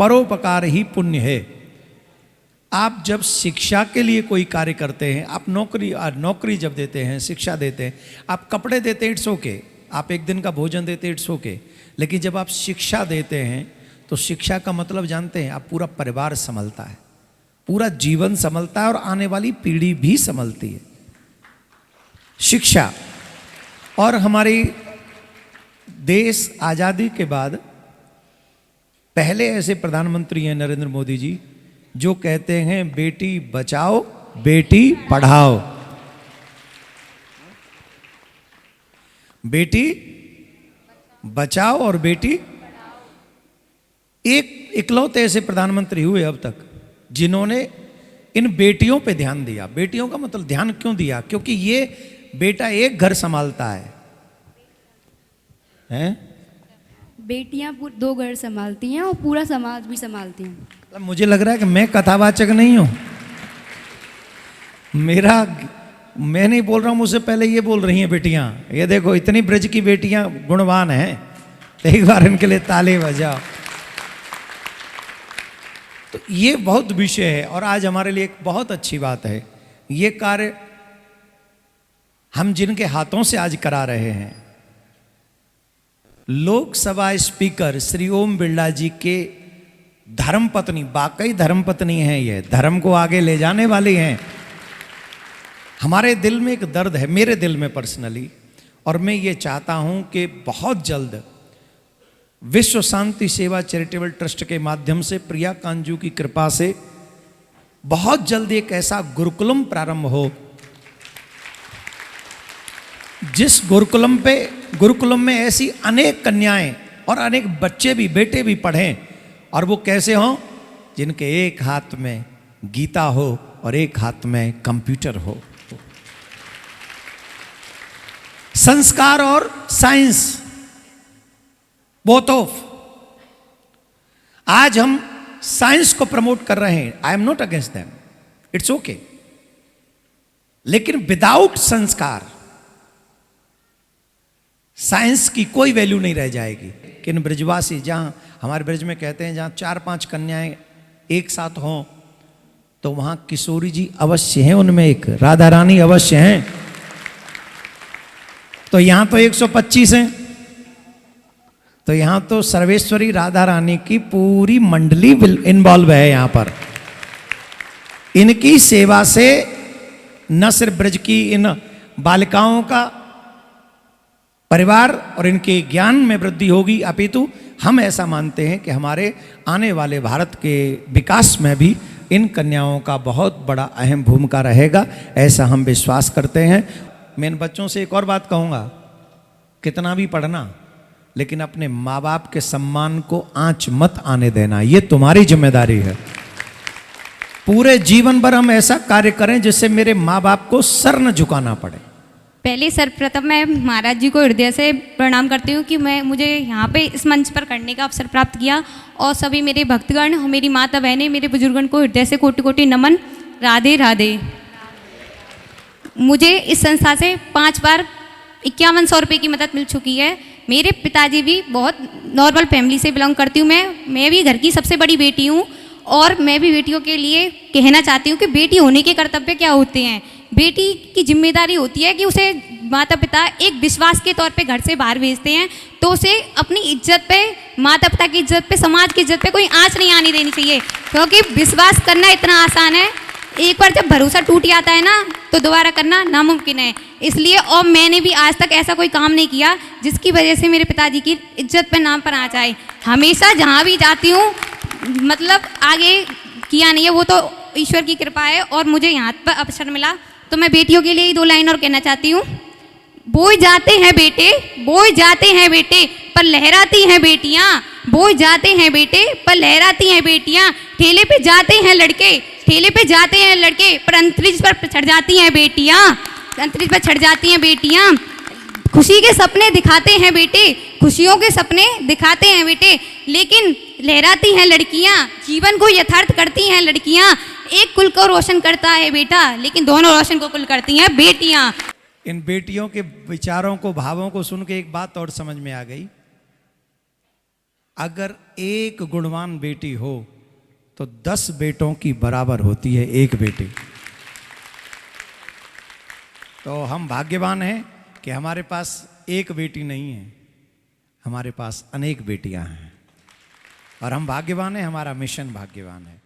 परोपकार ही पुण्य है। आप जब शिक्षा के लिए कोई कार्य करते हैं, आप नौकरी जब देते हैं, शिक्षा देते हैं, आप कपड़े देते हैं, इट्स ओके, आप एक दिन का भोजन देते हैं, इट्स ओके, लेकिन जब आप शिक्षा देते हैं तो शिक्षा का मतलब जानते हैं, आप पूरा परिवार संभलता है, पूरा जीवन संभलता है और आने वाली पीढ़ी भी संभलती है शिक्षा। और हमारी देश आज़ादी के बाद पहले ऐसे प्रधानमंत्री हैं नरेंद्र मोदी जी, जो कहते हैं बेटी बचाओ बेटी पढ़ाओ। बेटी बचाओ और बेटी, एक इकलौते ऐसे प्रधानमंत्री हुए अब तक जिन्होंने इन बेटियों पे ध्यान दिया। बेटियों का मतलब ध्यान क्यों दिया? क्योंकि ये बेटा एक घर संभालता है, हैं? बेटियां दो घर संभालती हैं और पूरा समाज भी संभालती हैं। मतलब मुझे लग रहा है कि मैं कथावाचक नहीं हूं, मैं नहीं बोल रहा हूं, मुझसे पहले ये बोल रही हैं बेटियां। ये देखो इतनी ब्रज की बेटियां गुणवान हैं, एक बार इनके लिए ताली बजाओ। तो ये बहुत विषय है और आज हमारे लिए एक बहुत अच्छी बात है। ये कार्य हम जिनके हाथों से आज करा रहे हैं, लोकसभा स्पीकर श्री ओम बिरला जी के धर्मपत्नी, वाकई धर्मपत्नी हैं, ये धर्म को आगे ले जाने वाली हैं। हमारे दिल में एक दर्द है, मेरे दिल में पर्सनली, और मैं ये चाहता हूं कि बहुत जल्द विश्व शांति सेवा चैरिटेबल ट्रस्ट के माध्यम से प्रिया कांजू की कृपा से बहुत जल्द एक ऐसा गुरुकुलम प्रारंभ हो, जिस गुरुकुलम में ऐसी अनेक कन्याएं और अनेक बच्चे भी, बेटे भी पढ़ें। और वो कैसे हों? जिनके एक हाथ में गीता हो और एक हाथ में कंप्यूटर हो। संस्कार और साइंस बोथ ऑफ। आज हम साइंस को प्रमोट कर रहे हैं, I am not against them, it's okay, लेकिन विदाउट संस्कार साइंस की कोई वैल्यू नहीं रह जाएगी। कि ब्रजवासी, जहां हमारे ब्रज में कहते हैं, जहां 4-5 कन्याएं एक साथ हों तो वहां किशोरी जी अवश्य हैं, उनमें एक राधा रानी अवश्य हैं। तो यहां तो 125 हैं, तो यहां तो सर्वेश्वरी राधा रानी की पूरी मंडली इन्वॉल्व है। यहां पर इनकी सेवा से न सिर्फ ब्रज की इन बालिकाओं का परिवार और इनके ज्ञान में वृद्धि होगी, अपितु हम ऐसा मानते हैं कि हमारे आने वाले भारत के विकास में भी इन कन्याओं का बहुत बड़ा अहम भूमिका रहेगा, ऐसा हम विश्वास करते हैं। मैं इन बच्चों से एक और बात कहूँगा, कितना भी पढ़ना, लेकिन अपने माँ बाप के सम्मान को आंच मत आने देना, ये तुम्हारी जिम्मेदारी है। पूरे जीवन भर हम ऐसा कार्य करें जिससे मेरे माँ बाप को सर न झुकाना पड़े। पहले सर्वप्रथम मैं महाराज जी को हृदय से प्रणाम करती हूँ कि मुझे यहाँ पे इस मंच पर करने का अवसर प्राप्त किया, और सभी मेरे भक्तगण, मेरी माता बहनें, मेरे बुजुर्गन को हृदय से कोटि कोटि नमन। राधे राधे। मुझे इस संस्था से 5 बार 5100 रुपये की मदद मिल चुकी है। मेरे पिताजी भी बहुत नॉर्मल फैमिली से बिलोंग करती हूँ मैं भी घर की सबसे बड़ी बेटी हूँ, और मैं भी बेटियों के लिए कहना चाहती हूँ कि बेटी होने के कर्तव्य क्या होते हैं। बेटी की जिम्मेदारी होती है कि उसे माता पिता एक विश्वास के तौर पे घर से बाहर भेजते हैं, तो उसे अपनी इज्जत पे, माता पिता की इज्जत पे, समाज की इज्जत पे कोई आंच नहीं आनी देनी चाहिए, क्योंकि विश्वास करना इतना आसान है, एक बार जब भरोसा टूट जाता है ना तो दोबारा करना नामुमकिन है। इसलिए और मैंने भी आज तक ऐसा कोई काम नहीं किया जिसकी वजह से मेरे पिताजी की इज्जत पे नाम पर आ जाए। हमेशा जहाँ भी जाती हूँ, मतलब आगे किया नहीं है, वो तो ईश्वर की कृपा है, और मुझे यहाँ पर अवसर मिला तो मैं बेटियों के लिए ही 2 लाइन और कहना चाहती हूँ। बोए जाते हैं बेटे, बोए जाते हैं बेटे, पर लहराती हैं बेटियाँ, बोए जाते हैं बेटे पर लहराती हैं बेटियाँ, ठेले पे जाते हैं लड़के, ठेले पे जाते हैं लड़के, पर अंतरिक्ष पर चढ़ जाती हैं बेटियाँ, अंतरिक्ष पर चढ़ जाती हैं बेटियाँ। खुशी के सपने दिखाते हैं बेटे, खुशियों के सपने दिखाते हैं बेटे, लेकिन लहराती हैं लड़कियाँ, जीवन को यथार्थ करती हैं लड़कियाँ। एक कुल को रोशन करता है बेटा, लेकिन दोनों रोशन को कुल करती हैं बेटियाँ। इन बेटियों के विचारों को, भावों को सुन के एक बात और समझ में आ गई। अगर एक गुणवान बेटी हो तो 10 बेटों की बराबर होती है एक बेटी। तो हम भाग्यवान हैं कि हमारे पास एक बेटी नहीं है, हमारे पास अनेक बेटियां हैं, और हम भाग्यवान हैं, हमारा मिशन भाग्यवान है।